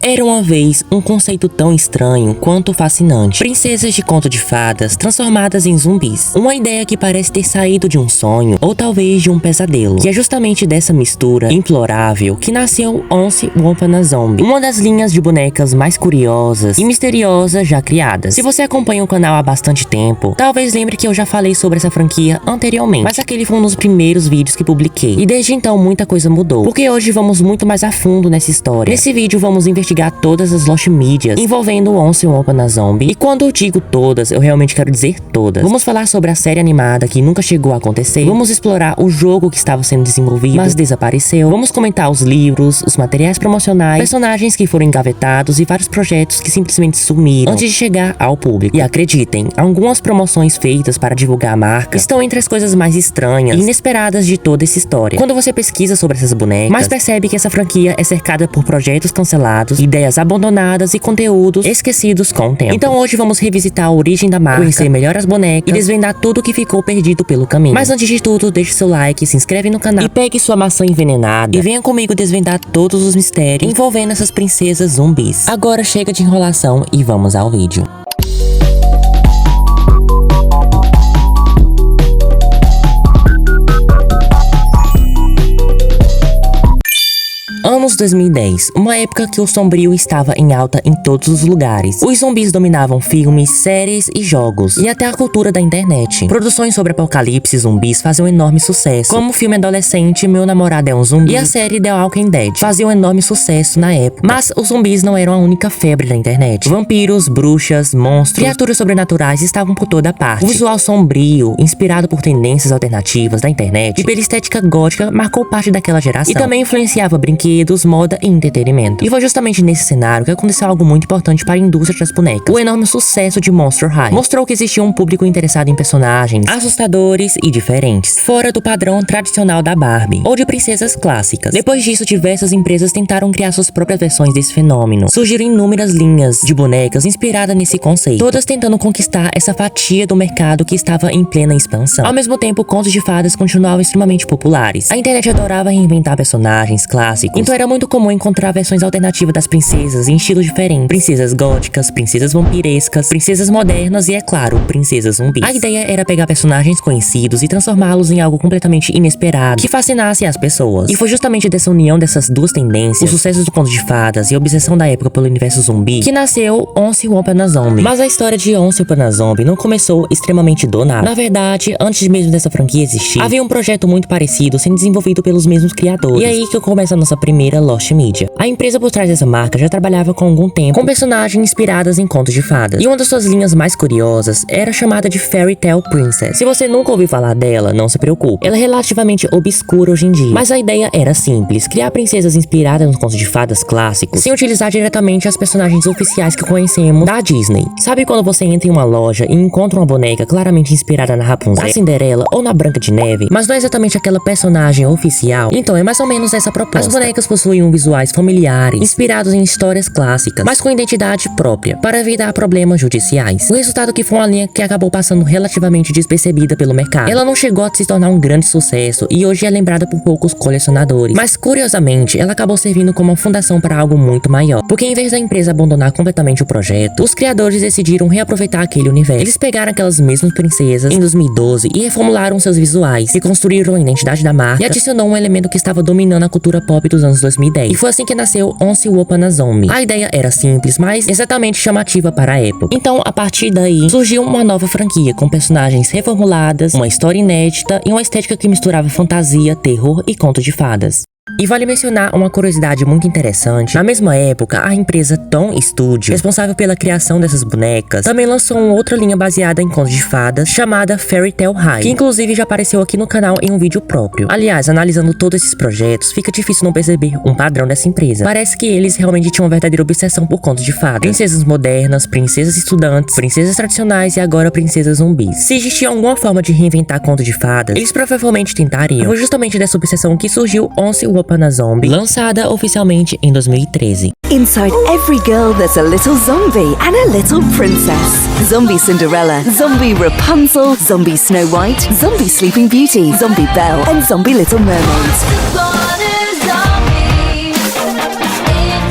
Era uma vez um conceito tão estranho quanto fascinante. Princesas de conto de fadas transformadas em zumbis. Uma ideia que parece ter saído de um sonho ou talvez de um pesadelo. E é justamente dessa mistura implorável que nasceu Once Upon a Zombie, uma das linhas de bonecas mais curiosas e misteriosas já criadas. Se você acompanha o canal há bastante tempo, talvez lembre que eu já falei sobre essa franquia anteriormente, mas aquele foi um dos primeiros vídeos que publiquei. E desde então muita coisa mudou, porque hoje vamos muito mais a fundo nessa história. Nesse vídeo vamos investigar todas as Lost Medias envolvendo Once Upon a Zombie. E quando eu digo todas, eu realmente quero dizer todas. Vamos falar sobre a série animada que nunca chegou a acontecer. Vamos explorar o jogo que estava sendo desenvolvido, mas desapareceu. Vamos comentar os livros, os materiais promocionais, personagens que foram engavetados e vários projetos que simplesmente sumiram antes de chegar ao público. E acreditem, algumas promoções feitas para divulgar a marca estão entre as coisas mais estranhas e inesperadas de toda essa história. Quando você pesquisa sobre essas bonecas, mas percebe que essa franquia é cercada por projetos cancelados, ideias abandonadas e conteúdos esquecidos com o tempo. Então hoje vamos revisitar a origem da marca, conhecer melhor as bonecas e desvendar tudo que ficou perdido pelo caminho. Mas antes de tudo, deixe seu like, se inscreve no canal e pegue sua maçã envenenada e venha comigo desvendar todos os mistérios envolvendo essas princesas zumbis. Agora chega de enrolação e vamos ao vídeo. Anos 2010, uma época que o sombrio estava em alta em todos os lugares. Os zumbis dominavam filmes, séries e jogos, e até a cultura da internet. Produções sobre apocalipse zumbis faziam enorme sucesso, como o filme adolescente Meu Namorado é um Zumbi e a série The Walking Dead faziam enorme sucesso na época. Mas os zumbis não eram a única febre da internet. Vampiros, bruxas, monstros, criaturas sobrenaturais estavam por toda parte. O visual sombrio, inspirado por tendências alternativas da internet e pela estética gótica, marcou parte daquela geração. E também influenciava brinquedos, moda e entretenimento. E foi justamente nesse cenário que aconteceu algo muito importante para a indústria das bonecas. O enorme sucesso de Monster High mostrou que existia um público interessado em personagens assustadores e diferentes, fora do padrão tradicional da Barbie ou de princesas clássicas. Depois disso, diversas empresas tentaram criar suas próprias versões desse fenômeno. Surgiram inúmeras linhas de bonecas inspiradas nesse conceito, todas tentando conquistar essa fatia do mercado que estava em plena expansão. Ao mesmo tempo, contos de fadas continuavam extremamente populares. A internet adorava reinventar personagens clássicos, então era muito comum encontrar versões alternativas das princesas em estilos diferentes. Princesas góticas, princesas vampirescas, princesas modernas e, é claro, princesas zumbis. A ideia era pegar personagens conhecidos e transformá-los em algo completamente inesperado, que fascinasse as pessoas. E foi justamente dessa união dessas duas tendências, os sucessos do conto de fadas e a obsessão da época pelo universo zumbi, que nasceu Once Upon a Zombie. Mas a história de Once Upon a Zombie não começou extremamente do nada. Na verdade, antes mesmo dessa franquia existir, havia um projeto muito parecido sendo desenvolvido pelos mesmos criadores. E é aí que começa a nossa primeira Lost Media. A empresa por trás dessa marca já trabalhava com algum tempo com personagens inspiradas em contos de fadas. E uma das suas linhas mais curiosas era chamada de Fairy Tale Princess. Se você nunca ouviu falar dela, não se preocupe. Ela é relativamente obscura hoje em dia, mas a ideia era simples: criar princesas inspiradas nos contos de fadas clássicos, sem utilizar diretamente as personagens oficiais que conhecemos da Disney. Sabe quando você entra em uma loja e encontra uma boneca claramente inspirada na Rapunzel, na Cinderela ou na Branca de Neve, mas não é exatamente aquela personagem oficial? Então é mais ou menos essa proposta. As bonecas possuem visuais familiares, inspirados em histórias clássicas, mas com identidade própria, para evitar problemas judiciais. O resultado que foi uma linha que acabou passando relativamente despercebida pelo mercado. Ela não chegou a se tornar um grande sucesso e hoje é lembrada por poucos colecionadores, mas curiosamente ela acabou servindo como uma fundação para algo muito maior, porque em vez da empresa abandonar completamente o projeto, os criadores decidiram reaproveitar aquele universo. Eles pegaram aquelas mesmas princesas em 2012 e reformularam seus visuais, reconstruíram a identidade da marca e adicionou um elemento que estava dominando a cultura pop dos anos 2010. E foi assim que nasceu Once Upon a Zombie. A ideia era simples, mas exatamente chamativa para a época. Então, a partir daí, surgiu uma nova franquia com personagens reformuladas, uma história inédita e uma estética que misturava fantasia, terror e conto de fadas. E vale mencionar uma curiosidade muito interessante. Na mesma época, a empresa Tom Studio, responsável pela criação dessas bonecas, também lançou uma outra linha baseada em contos de fadas, chamada Fairy Tale High, que inclusive já apareceu aqui no canal em um vídeo próprio. Aliás, analisando todos esses projetos, fica difícil não perceber um padrão dessa empresa. Parece que eles realmente tinham uma verdadeira obsessão por contos de fadas. Princesas modernas, princesas estudantes, princesas tradicionais e agora princesas zumbis. Se existia alguma forma de reinventar contos de fadas, eles provavelmente tentariam. Foi justamente dessa obsessão que surgiu Once Upon a Zombie, lançada oficialmente em 2013. Inside every girl there's a little zombie and a little princess. Zombie Cinderella, Zombie Rapunzel, Zombie Snow White, Zombie Sleeping Beauty, Zombie Belle and Zombie Little Mermaid.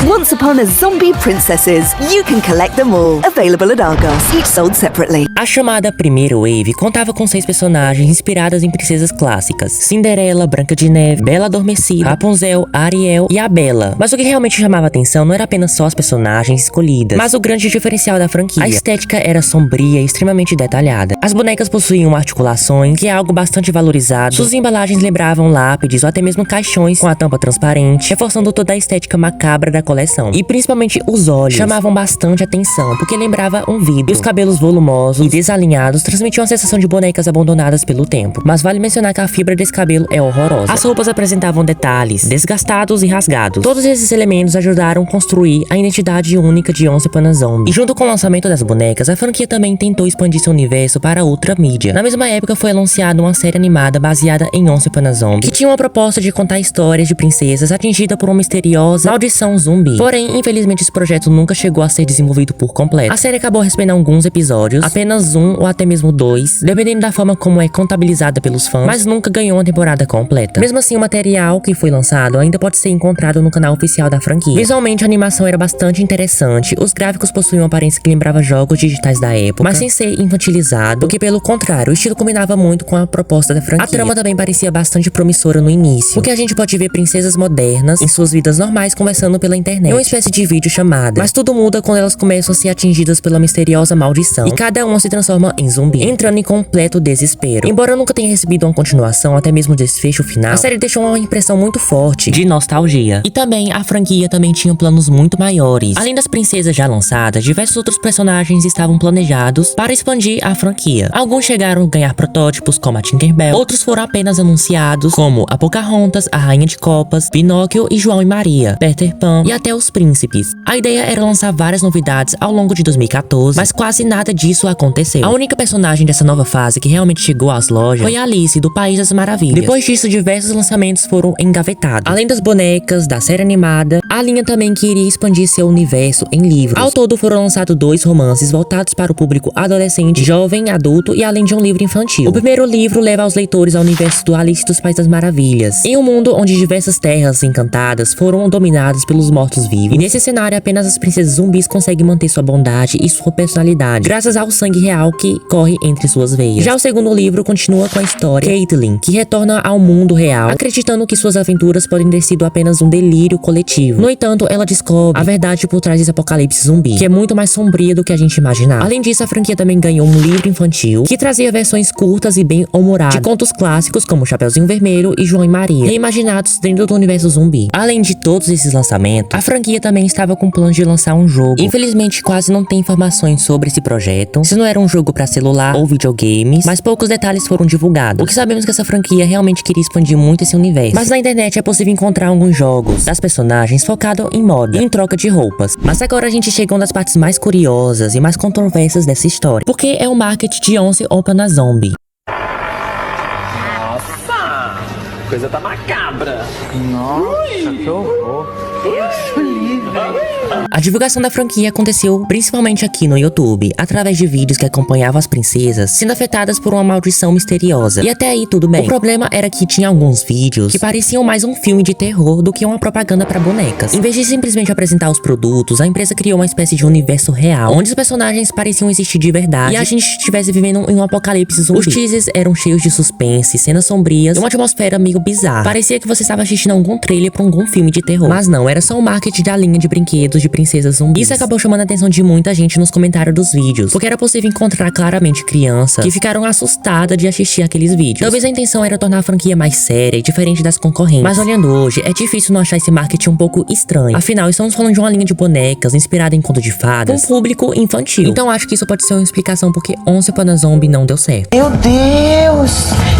Once upon as zombie princesses. You can collect them all. Available at Argos, each sold separately. A chamada primeira wave contava com 6 personagens inspiradas em princesas clássicas: Cinderela, Branca de Neve, Bela Adormecida, Rapunzel, Ariel e a Bela. Mas o que realmente chamava atenção não era apenas só as personagens escolhidas, mas o grande diferencial da franquia. A estética era sombria e extremamente detalhada. As bonecas possuíam articulações, que é algo bastante valorizado. Suas embalagens lembravam lápides ou até mesmo caixões com a tampa transparente, reforçando toda a estética macabra da coleção. E principalmente os olhos chamavam bastante atenção, porque lembrava um vidro. E os cabelos volumosos e desalinhados transmitiam a sensação de bonecas abandonadas pelo tempo. Mas vale mencionar que a fibra desse cabelo é horrorosa. As roupas apresentavam detalhes desgastados e rasgados. Todos esses elementos ajudaram a construir a identidade única de Once Upon a Zombie. E junto com o lançamento das bonecas, a franquia também tentou expandir seu universo para outra mídia. Na mesma época foi anunciada uma série animada baseada em Once Upon a Zombie, que tinha uma proposta de contar histórias de princesas atingidas por uma misteriosa maldição zumbi. Porém, infelizmente esse projeto nunca chegou a ser desenvolvido por completo. A série acabou recebendo alguns episódios, apenas um ou até mesmo 2, dependendo da forma como é contabilizada pelos fãs, mas nunca ganhou uma temporada completa. Mesmo assim, o material que foi lançado ainda pode ser encontrado no canal oficial da franquia. Visualmente, a animação era bastante interessante, os gráficos possuíam uma aparência que lembrava jogos digitais da época, mas sem ser infantilizado, porque pelo contrário, o estilo combinava muito com a proposta da franquia. A trama também parecia bastante promissora no início, porque a gente pode ver princesas modernas em suas vidas normais conversando pela internet, em uma espécie de vídeo chamada. Mas tudo muda quando elas começam a ser atingidas pela misteriosa maldição, e cada uma se transforma em zumbi, entrando em completo desespero. Embora eu nunca tenha recebido uma continuação, até mesmo o desfecho final, a série deixou uma impressão muito forte de nostalgia. E também, a franquia também tinha planos muito maiores. Além das princesas já lançadas, diversos outros personagens estavam planejados para expandir a franquia. Alguns chegaram a ganhar protótipos, como a Tinkerbell, outros foram apenas anunciados, como a Pocahontas, a Rainha de Copas, Pinóquio e João e Maria, Peter Pan e até os príncipes. A ideia era lançar várias novidades ao longo de 2014, mas quase nada disso aconteceu. A única personagem dessa nova fase que realmente chegou às lojas foi a Alice, do País das Maravilhas. Depois disso, diversos lançamentos foram engavetados. Além das bonecas, da série animada, a linha também queria expandir seu universo em livros. Ao todo, foram lançados 2 romances voltados para o público adolescente, jovem, adulto e além de um livro infantil. O primeiro livro leva os leitores ao universo do Alice dos País das Maravilhas, em um mundo onde diversas terras encantadas foram dominadas pelos mortos-vivos. E nesse cenário, apenas as princesas zumbis conseguem manter sua bondade e sua personalidade, graças ao sangue real que corre entre suas veias. Já o segundo livro continua com a história Caitlyn, que retorna ao mundo real, acreditando que suas aventuras podem ter sido apenas um delírio coletivo. No entanto, ela descobre a verdade por trás desse apocalipse zumbi, que é muito mais sombria do que a gente imaginava. Além disso, a franquia também ganhou um livro infantil, que trazia versões curtas e bem humoradas de contos clássicos como Chapeuzinho Vermelho e João e Maria, reimaginados dentro do universo zumbi. Além de todos esses lançamentos, a franquia também estava com planos de lançar um jogo. Infelizmente, quase não tem informações sobre esse projeto, se não era um jogo para celular ou videogames, mas poucos detalhes foram divulgados. O que sabemos é que essa franquia realmente queria expandir muito esse universo, mas na internet é possível encontrar alguns jogos das personagens focados em moda e em troca de roupas. Mas agora a gente chega a uma das partes mais curiosas e mais controversas dessa história, porque é o marketing de Once Upon a Zombie. Nossa! A coisa tá macabra! Nossa, que horror! Deus livre! A divulgação da franquia aconteceu principalmente aqui no YouTube, através de vídeos que acompanhavam as princesas sendo afetadas por uma maldição misteriosa. E até aí tudo bem. O problema era que tinha alguns vídeos que pareciam mais um filme de terror do que uma propaganda para bonecas. Em vez de simplesmente apresentar os produtos, a empresa criou uma espécie de universo real, onde os personagens pareciam existir de verdade e a gente estivesse vivendo em um apocalipse zumbi. Os teasers eram cheios de suspense, cenas sombrias e uma atmosfera meio bizarra. Parecia que você estava assistindo algum trailer para algum filme de terror. Mas não, era só o marketing da linha de brinquedos de princesas zumbis. Isso acabou chamando a atenção de muita gente nos comentários dos vídeos, porque era possível encontrar claramente crianças que ficaram assustadas de assistir aqueles vídeos. Talvez a intenção era tornar a franquia mais séria e diferente das concorrentes. Mas olhando hoje, é difícil não achar esse marketing um pouco estranho. Afinal, estamos falando de uma linha de bonecas inspirada em conto de fadas, com público infantil. Então acho que isso pode ser uma explicação porque Once Upon a Zombie não deu certo. Meu Deus!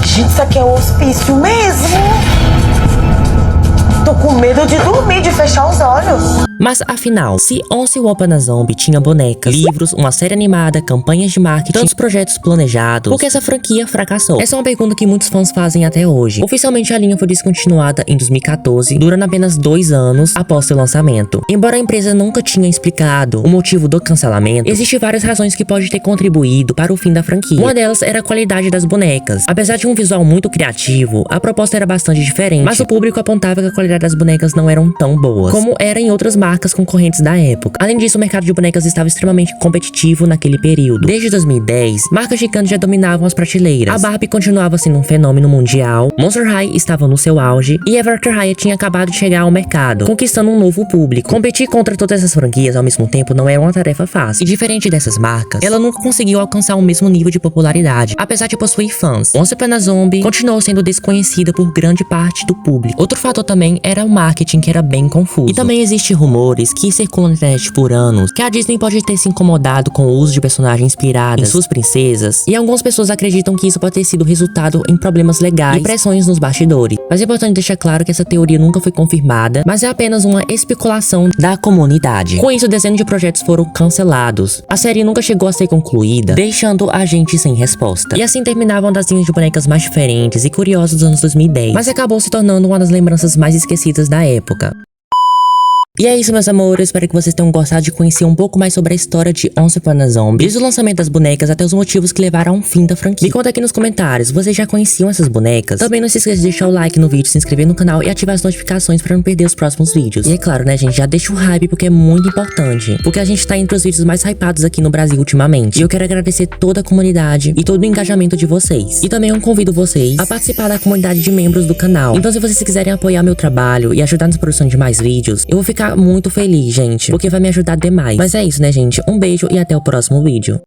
Gente, isso aqui é um hospício mesmo! Tô com medo de dormir, de fechar os olhos. Mas afinal, se Once Upon a Zombie tinha bonecas, livros, uma série animada, campanhas de marketing, tantos projetos planejados, por que essa franquia fracassou? Essa é uma pergunta que muitos fãs fazem até hoje. Oficialmente a linha foi descontinuada em 2014, durando apenas 2 anos após seu lançamento. Embora a empresa nunca tinha explicado o motivo do cancelamento, existem várias razões que podem ter contribuído para o fim da franquia. Uma delas era a qualidade das bonecas. Apesar de um visual muito criativo, a proposta era bastante diferente, mas o público apontava que a qualidade das bonecas não eram tão boas como era em outras marcas concorrentes da época. Além disso, o mercado de bonecas estava extremamente competitivo naquele período. Desde 2010, marcas gigantes já dominavam as prateleiras. A Barbie continuava sendo um fenômeno mundial, Monster High estava no seu auge e Ever After High tinha acabado de chegar ao mercado, conquistando um novo público. Competir contra todas essas franquias ao mesmo tempo não era uma tarefa fácil. E diferente dessas marcas, ela nunca conseguiu alcançar o mesmo nível de popularidade, apesar de possuir fãs. Once Upon a Zombie continuou sendo desconhecida por grande parte do público. Outro fator também era o marketing, que era bem confuso. E também existem rumores que circulam na internet por anos que a Disney pode ter se incomodado com o uso de personagens inspiradas em suas princesas, e algumas pessoas acreditam que isso pode ter sido resultado em problemas legais e pressões nos bastidores. Mas é importante deixar claro que essa teoria nunca foi confirmada, mas é apenas uma especulação da comunidade. Com isso, dezenas de projetos foram cancelados. A série nunca chegou a ser concluída, deixando a gente sem resposta. E assim terminavam das linhas de bonecas mais diferentes e curiosas dos anos 2010, mas acabou se tornando uma das lembranças mais esquecidas da época. E é isso, meus amores, espero que vocês tenham gostado de conhecer um pouco mais sobre a história de Once Upon a Zombie, desde o lançamento das bonecas até os motivos que levaram ao fim da franquia. Me conta aqui nos comentários, vocês já conheciam essas bonecas? Também não se esqueça de deixar o like no vídeo, se inscrever no canal e ativar as notificações pra não perder os próximos vídeos. E é claro, né, gente, já deixa o hype porque é muito importante, porque a gente tá entre os vídeos mais hypados aqui no Brasil ultimamente. E eu quero agradecer toda a comunidade e todo o engajamento de vocês. E também eu convido vocês a participar da comunidade de membros do canal. Então se vocês quiserem apoiar meu trabalho e ajudar na produção de mais vídeos, eu vou ficar muito feliz, gente, porque vai me ajudar demais. Mas é isso, né, gente? Um beijo e até o próximo vídeo.